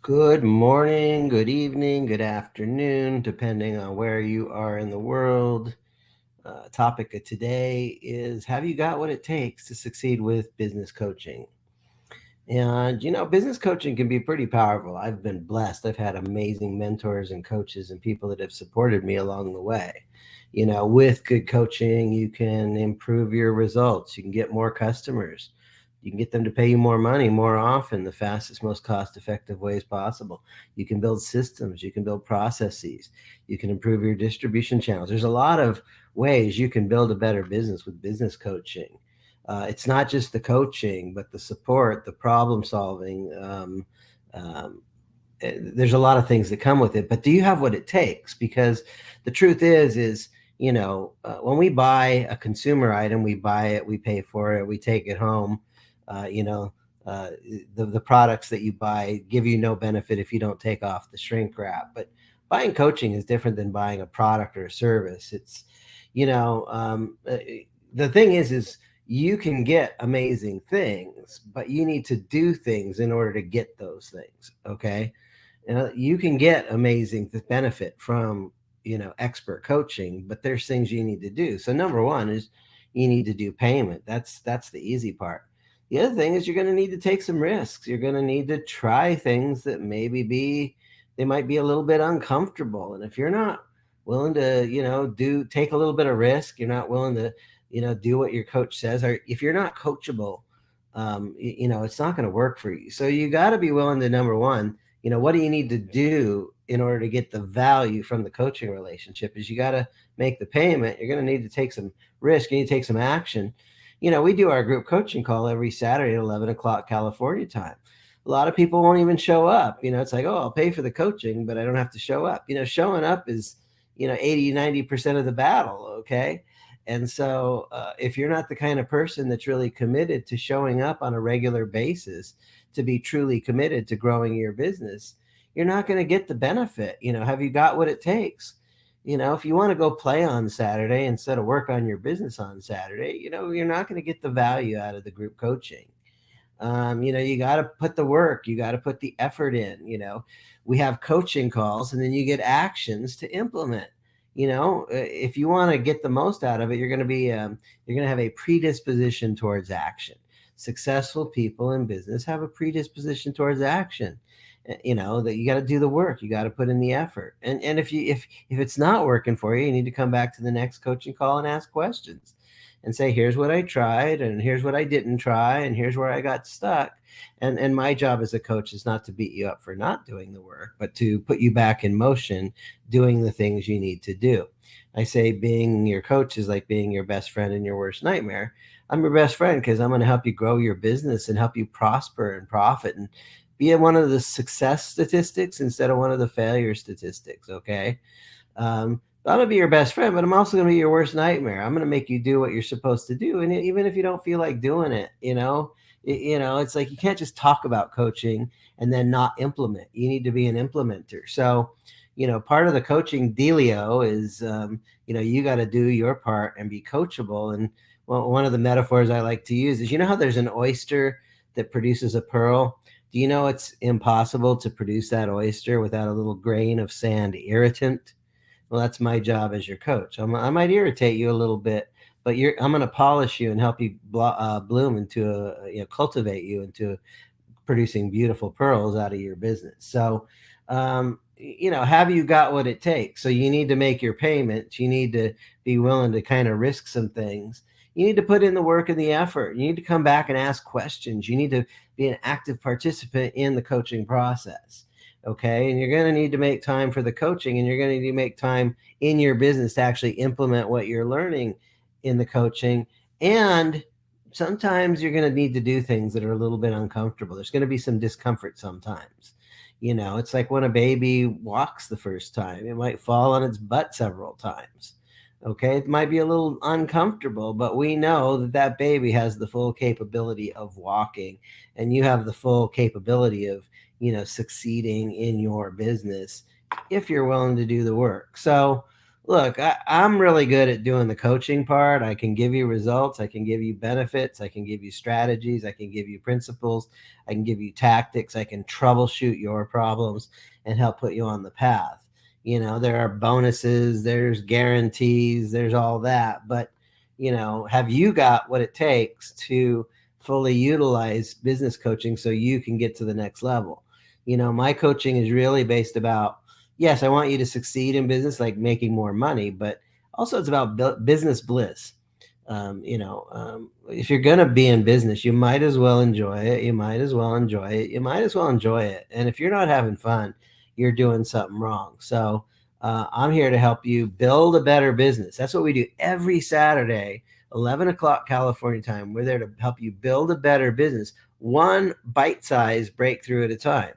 Good morning, good evening, good afternoon, depending on where you are in the world. Topic of today is, have you got what it takes to succeed with business coaching? And business coaching can be pretty powerful. I've been blessed. I've had amazing mentors and coaches and people that have supported me along the way. With good coaching, you can improve your results. You can get more customers. You can get them to pay you more money more often, the fastest, most cost effective ways possible. You can build systems. You can build processes. You can improve your distribution channels. There's a lot of ways you can build a better business with business coaching. It's not just the coaching, but the support, the problem solving. Um, there's a lot of things that come with it. But do you have what it takes? Because the truth is when we buy a consumer item, we buy it, we pay for it, we take it home. Uh, you know, uh, the products that you buy give you no benefit if you don't take off the shrink wrap. But buying coaching is different than buying a product or a service. It's you know the thing is you can get amazing things, but you need to do things in order to get those things. Okay. You can get amazing benefit from expert coaching, but there's things you need to do. So number one is you need to do payment. That's the easy part. The other thing is you're going to need to take some risks. You're going to need to try things that they might be a little bit uncomfortable. And if you're not willing to do take a little bit of risk, you're not willing to do what your coach says, or if you're not coachable, it's not going to work for you. So you got to be willing to, number one, what do you need to do in order to get the value from the coaching relationship is you got to make the payment. You're going to need to take some risk. You need to take some action. We do our group coaching call every Saturday at 11 o'clock California time. A lot of people won't even show up. It's like, oh, I'll pay for the coaching, but I don't have to show up. Showing up is 80-90% of the battle. Okay. And so if you're not the kind of person that's really committed to showing up on a regular basis, to be truly committed to growing your business, you're not going to get the benefit. Have you got what it takes? If you want to go play on Saturday instead of work on your business on Saturday, you're not going to get the value out of the group coaching. You got to put the work, you got to put the effort in. We have coaching calls, and then you get actions to implement. If you want to get the most out of it, you're going to have a predisposition towards action. Successful people in business have a predisposition towards action. That you got to do the work, you got to put in the effort. And if it's not working for you, you need to come back to the next coaching call and ask questions and say, here's what I tried, and here's what I didn't try, and here's where I got stuck. And my job as a coach is not to beat you up for not doing the work, but to put you back in motion, doing the things you need to do. I say being your coach is like being your best friend in your worst nightmare. I'm your best friend because I'm going to help you grow your business and help you prosper and profit and be one of the success statistics instead of one of the failure statistics. Okay. I'm gonna be your best friend, but I'm also gonna be your worst nightmare. I'm gonna make you do what you're supposed to do, and even if you don't feel like doing it, it's like you can't just talk about coaching and then not implement. You need to be an implementer. So, part of the coaching dealio is, you got to do your part and be coachable. And well, one of the metaphors I like to use is, how there's an oyster that produces a pearl. Do you know it's impossible to produce that oyster without a little grain of sand irritant? Well, that's my job as your coach. I might irritate you a little bit, but I'm going to polish you and help you bloom into cultivate you into producing beautiful pearls out of your business. So, have you got what it takes? So you need to make your payments. You need to be willing to kind of risk some things. You need to put in the work and the effort. You need to come back and ask questions. You need to be an active participant in the coaching process. Okay. And you're going to need to make time for the coaching, and you're going to need to make time in your business to actually implement what you're learning in the coaching. And sometimes you're going to need to do things that are a little bit uncomfortable. There's going to be some discomfort sometimes. It's like when a baby walks the first time, it might fall on its butt several times. Okay. It might be a little uncomfortable, but we know that that baby has the full capability of walking, and you have the full capability of, succeeding in your business if you're willing to do the work. So, Look, I'm really good at doing the coaching part. I can give you results. I can give you benefits. I can give you strategies. I can give you principles. I can give you tactics. I can troubleshoot your problems and help put you on the path. There are bonuses, there's guarantees, there's all that. But, have you got what it takes to fully utilize business coaching so you can get to the next level? My coaching is really based about, yes, I want you to succeed in business, like making more money, but also it's about business bliss. If you're going to be in business, you might as well enjoy it. You might as well enjoy it. You might as well enjoy it. And if you're not having fun, you're doing something wrong. So I'm here to help you build a better business. That's what we do every Saturday, 11 o'clock California time. We're there to help you build a better business, one bite-sized breakthrough at a time.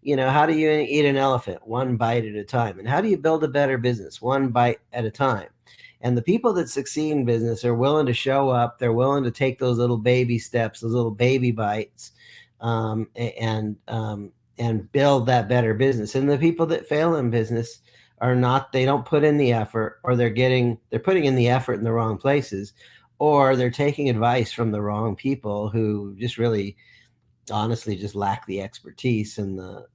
How do you eat an elephant? One bite at a time. And how do you build a better business? One bite at a time. And the people that succeed in business are willing to show up. They're willing to take those little baby steps, those little baby bites, and build that better business. And the people that fail in business are not. They don't put in the effort, or they're putting in the effort in the wrong places, or they're taking advice from the wrong people who just really honestly just lack the expertise and the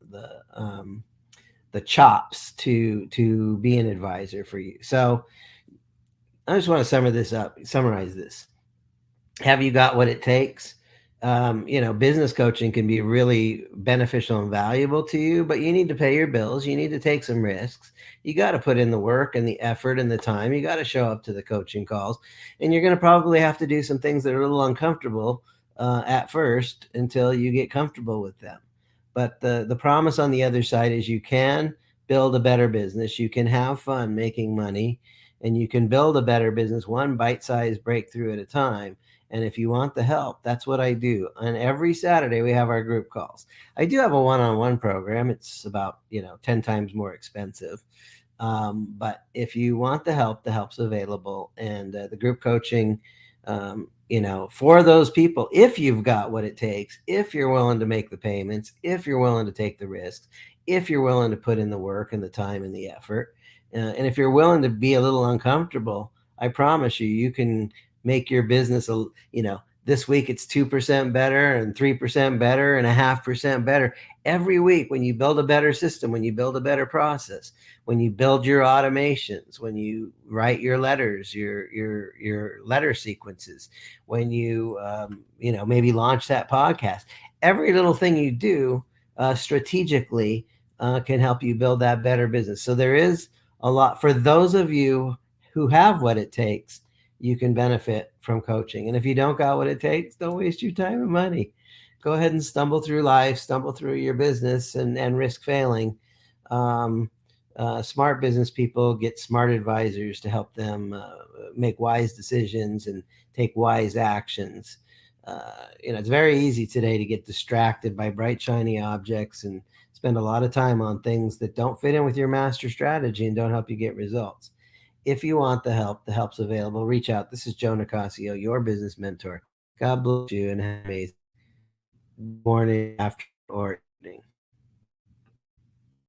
chops to be an advisor for you. So I just want to summarize this. Have you got what it takes? Business coaching can be really beneficial and valuable to you, but you need to pay your bills. You need to take some risks. You got to put in the work and the effort and the time. You got to show up to the coaching calls, and you're going to probably have to do some things that are a little uncomfortable at first until you get comfortable with them. But the promise on the other side is you can build a better business. You can have fun making money, and you can build a better business one bite-sized breakthrough at a time. And if you want the help, that's what I do. And every Saturday we have our group calls. I do have a one-on-one program. It's about, 10 times more expensive. But if you want the help's available. And the group coaching, for those people, if you've got what it takes, if you're willing to make the payments, if you're willing to take the risks, if you're willing to put in the work and the time and the effort, and if you're willing to be a little uncomfortable, I promise you, you can make your business this week it's 2% better and 3% better and 0.5% better every week. When you build a better system, when you build a better process, when you build your automations, when you write your letters, your letter sequences, when you maybe launch that podcast, every little thing you do strategically can help you build that better business. So there is a lot for those of you who have what it takes. You can benefit from coaching. And if you don't got what it takes, don't waste your time and money. Go ahead and stumble through life, stumble through your business, and risk failing. Um, Smart business people get smart advisors to help them make wise decisions and take wise actions. It's very easy today to get distracted by bright, shiny objects and spend a lot of time on things that don't fit in with your master strategy and don't help you get results. If you want the help's available. Reach out. This is Joe Nicasio, your business mentor. God bless you and have an amazing morning, afternoon, or evening.